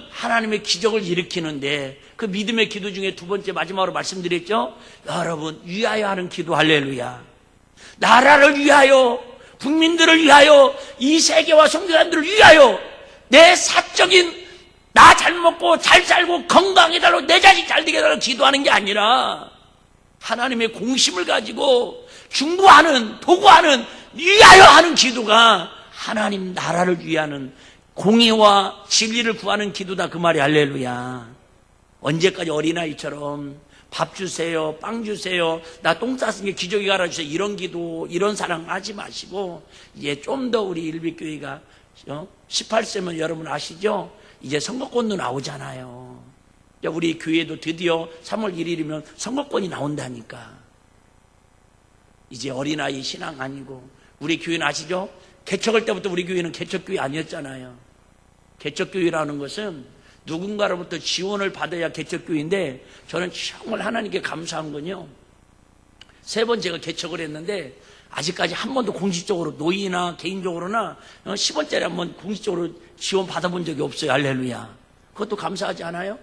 하나님의 기적을 일으키는데 그 믿음의 기도 중에 두 번째 마지막으로 말씀드렸죠. 여러분 위하여 하는 기도 할렐루야. 나라를 위하여, 국민들을 위하여, 이 세계와 성교사들을 위하여 내 사적인 나 잘 먹고 잘 살고 건강해달라고 내 자식 잘 되게 해달라고 기도하는 게 아니라 하나님의 공심을 가지고 중보하는, 도구하는, 위하여 하는 기도가 하나님 나라를 위하는 공의와 진리를 구하는 기도다 그 말이 할렐루야. 언제까지 어린아이처럼 밥 주세요, 빵 주세요, 나 똥 쌌은 게 기저귀 갈아주세요 이런 기도, 이런 사랑 하지 마시고 이제 좀 더 우리 일빛교회가 18세면 여러분 아시죠? 이제 선거권도 나오잖아요. 우리 교회도 드디어 3월 1일이면 선거권이 나온다니까. 이제 어린아이 신앙 아니고 우리 교회는 아시죠? 개척할 때부터 우리 교회는 개척교회 아니었잖아요. 개척교회라는 것은 누군가로부터 지원을 받아야 개척교회인데 저는 정말 하나님께 감사한 건요. 3번 제가 개척을 했는데 아직까지 한 번도 공식적으로 노인이나 개인적으로나 10원짜리 한 번 공식적으로 지원 받아본 적이 없어요. 할렐루야. 그것도 감사하지 않아요?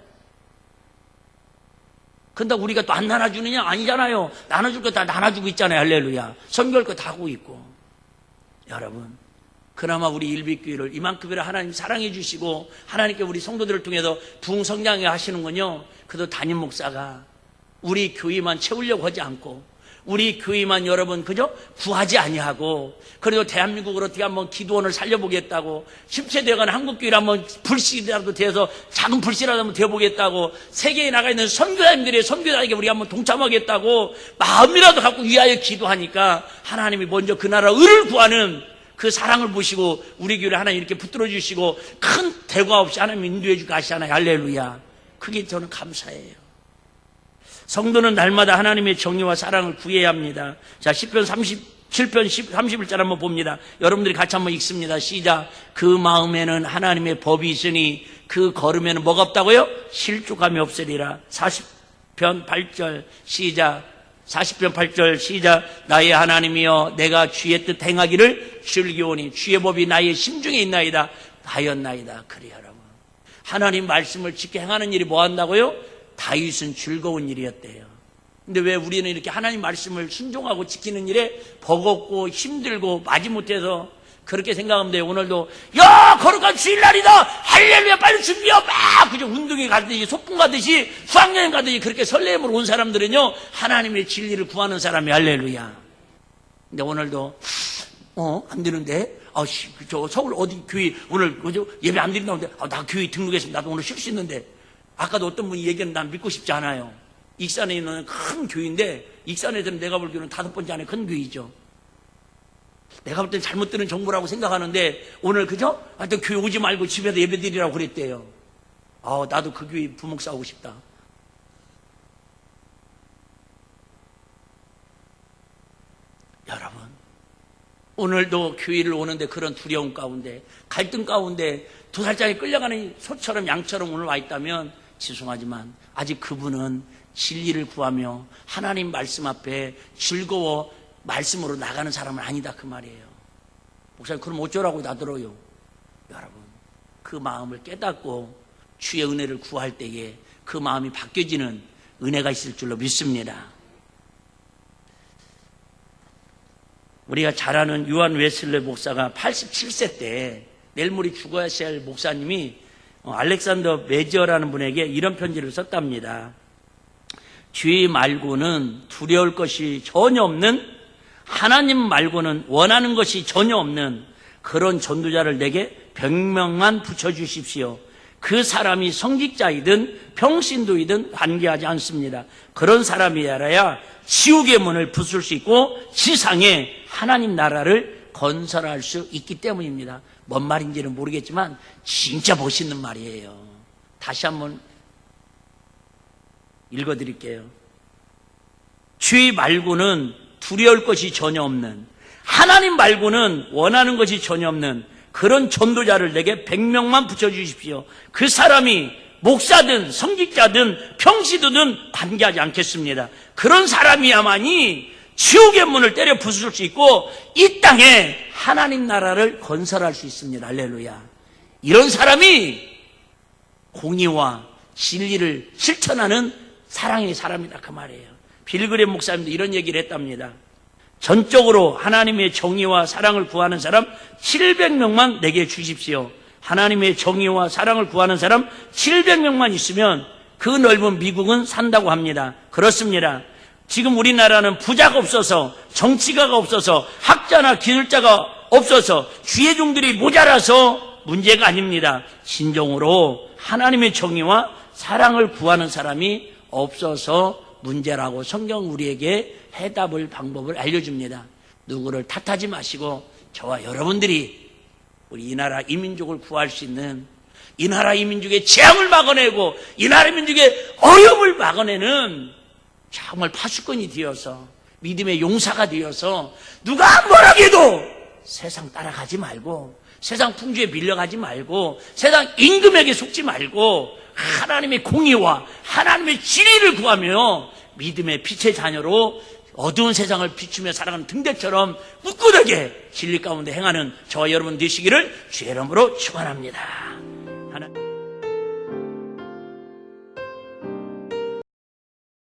근데 우리가 또 안 나눠주느냐? 아니잖아요. 나눠줄 거 다 나눠주고 있잖아요. 할렐루야. 선교할 거 다 하고 있고. 여러분 그나마 우리 일빛교회를 이만큼이나 하나님 사랑해 주시고 하나님께 우리 성도들을 통해서 부흥성장해 하시는군요. 그래도 담임 목사가 우리 교회만 채우려고 하지 않고 우리 교회만 여러분 그죠? 구하지 아니하고 그래도 대한민국을 어떻게 한번 기도원을 살려보겠다고 10세대간 한국교회를 한번 불씨라도 되어서 작은 불씨라도 한번 되어보겠다고 세계에 나가 있는 선교사님들의 선교사에게 우리 한번 동참하겠다고 마음이라도 갖고 위하여 기도하니까 하나님이 먼저 그 나라 의를 구하는 그 사랑을 보시고 우리 교회를 하나님 이렇게 붙들어 주시고 큰 대과 없이 하나님 인도해 주고 가시잖아요. 할렐루야. 그게 저는 감사해요. 성도는 날마다 하나님의 정의와 사랑을 구해야 합니다. 자, 10편 37편 31절 한번 봅니다. 여러분들이 같이 한번 읽습니다. 시작. 그 마음에는 하나님의 법이 있으니 그 걸음에는 뭐가 없다고요? 실족함이 없으리라. 40편 8절 시작. 40편 8절 시작. 나의 하나님이여 내가 주의 뜻 행하기를 즐기오니 주의 법이 나의 심중에 있나이다 하였나이다. 그래 여러분 하나님 말씀을 지켜 행하는 일이 뭐 한다고요? 다윗은 즐거운 일이었대요. 근데 왜 우리는 이렇게 하나님 말씀을 순종하고 지키는 일에 버겁고 힘들고 마지못해서 그렇게 생각하면 돼요. 오늘도 야 거룩한 주일날이다 할렐루야 빨리 준비해 막 그저 운동회 가듯이 소풍 가듯이 수학여행 가듯이 그렇게 설렘으로 온 사람들은요 하나님의 진리를 구하는 사람이 할렐루야. 근데 오늘도 안 되는데 저 서울 어디 교회 오늘 그죠 예배 안 드린다는데 나 교회 등록했습니다. 나도 오늘 쉴 수 있는데 아까도 어떤 분이 얘기하는 난 믿고 싶지 않아요. 익산에 있는 큰 교회인데 익산에서는 내가 볼 교회는 5번째 안에 큰 교회이죠. 내가 볼 땐 잘못 들은 정보라고 생각하는데 오늘 그죠? 하여튼 교회 오지 말고 집에서 예배드리라고 그랬대요. 나도 그 교회 부목사 하고 싶다. 여러분 오늘도 교회를 오는데 그런 두려움 가운데 갈등 가운데 도살장에 끌려가는 소처럼 양처럼 오늘 와 있다면 죄송하지만 아직 그분은 진리를 구하며 하나님 말씀 앞에 즐거워 말씀으로 나가는 사람은 아니다 그 말이에요. 목사님 그럼 어쩌라고 나들어요. 여러분 그 마음을 깨닫고 주의 은혜를 구할 때에 그 마음이 바뀌어지는 은혜가 있을 줄로 믿습니다. 우리가 잘 아는 요한 웨슬레 목사가 87세 때 내일 모레 죽어야 할 목사님이 알렉산더 메저라는 분에게 이런 편지를 썼답니다. 죄 말고는 두려울 것이 전혀 없는 하나님 말고는 원하는 것이 전혀 없는 그런 전도자를 내게 100명만 붙여주십시오. 그 사람이 성직자이든 평신도이든 관계하지 않습니다. 그런 사람이 알아야 지옥의 문을 부술 수 있고 지상에 하나님 나라를 건설할 수 있기 때문입니다. 뭔 말인지는 모르겠지만 진짜 멋있는 말이에요. 다시 한번 읽어드릴게요. 죄 말고는 두려울 것이 전혀 없는, 하나님 말고는 원하는 것이 전혀 없는 그런 전도자를 내게 100명만 붙여주십시오. 그 사람이 목사든 성직자든 평시도든 관계하지 않겠습니다. 그런 사람이야만이 지옥의 문을 때려 부술 수 있고 이 땅에 하나님 나라를 건설할 수 있습니다. 할렐루야. 이런 사람이 공의와 진리를 실천하는 사랑의 사람이다 그 말이에요. 빌그램 목사님도 이런 얘기를 했답니다. 전적으로 하나님의 정의와 사랑을 구하는 사람 700명만 내게 주십시오. 하나님의 정의와 사랑을 구하는 사람 700명만 있으면 그 넓은 미국은 산다고 합니다. 그렇습니다. 지금 우리나라는 부자가 없어서, 정치가가 없어서, 학자나 기술자가 없어서, 주의 종들이 모자라서 문제가 아닙니다. 진정으로 하나님의 정의와 사랑을 구하는 사람이 없어서 문제라고 성경 우리에게 해답을 방법을 알려줍니다. 누구를 탓하지 마시고 저와 여러분들이 우리 이 나라 이 민족을 구할 수 있는, 이 나라 이 민족의 재앙을 막아내고 이 나라 민족의 어려움을 막아내는 정말 파수꾼이 되어서 믿음의 용사가 되어서 누가 뭐라 해도 세상 따라가지 말고 세상 풍조에 밀려가지 말고 세상 임금에게 속지 말고 하나님의 공의와 하나님의 진리를 구하며 믿음의 빛의 자녀로 어두운 세상을 비추며 살아가는 등대처럼 꿋꿋하게 진리 가운데 행하는 저와 여러분 되시기를 주의 이름으로 축원합니다.